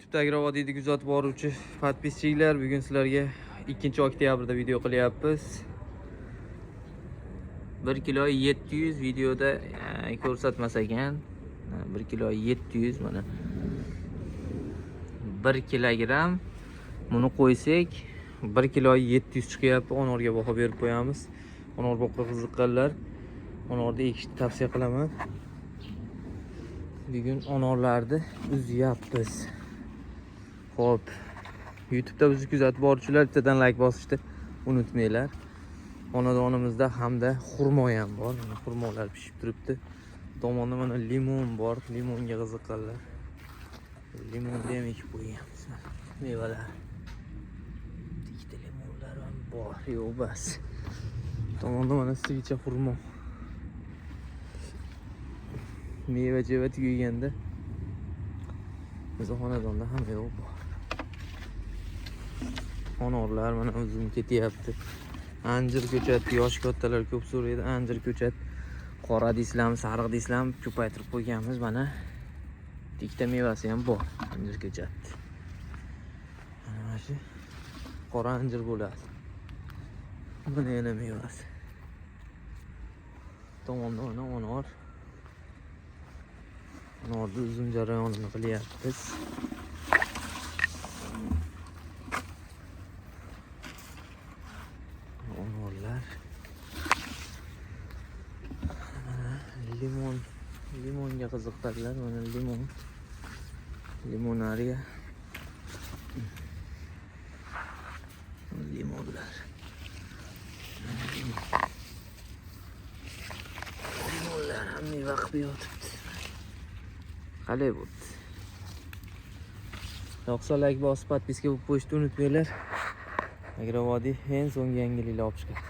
YouTube'da Agrovodiyni kuzatib boruvchi podpischilar, bugun sizlarga 2-oktyabrda video qilyapmiz. 1 kilo 700 videoda ko'rsatmas ekan. 1 kilo 700 mana. 1 kilogram buni qo'ysak 1 kilo 700 chiqyapti. Onorga baho berib qo'yamiz. Onor boqqa qiziqqanlar onorni ekishni tavsiya qilaman. Bugun onorlarni uzyapmiz. Xo'p, YouTube'da bizni kuzatib boruvchilar bittadan like bosishni unutmanglar. Xonadonimizda hamda xurmo ham bor. Mana xurmolar pishib turibdi. Tomonda mana limon bor. Limonga qiziqqanlar limonni ham ekib qo'yganmiz. Mevalar. Ikkita limonlar ham bor. Yo'q bas. Tomonda mana sivicha xurmo. Meva-cheva tugaganda biz xonadonda hamma yo'q bor. Onorlar mana uzum ketyapti. Anjir ko'chatni yosh kattalar ko'p so'raydi. Anjir ko'chat qora deysizlarmi, sariq deysizlarmi ko'paytirib qo'yganmiz. Mana ikkita mevasi ham bor. Anjir ko'chatni. Mana shu qora anjir bo'ladi. Mana yana mevasi. Tomonda mana onor. Onorni uzum jarayonini qilyapmiz. Onorlar. Mana limonga qiziqqanlar, mana limonariya. Limonlar. Limonlar ham meva qilib yotibdi. Qalay bo'ldi. Yoqsa like bosib, podpiska bo'lib qo'yishni unutmanglar. Agrovodiy eng so'nggi yangiliklar olib chiqadi.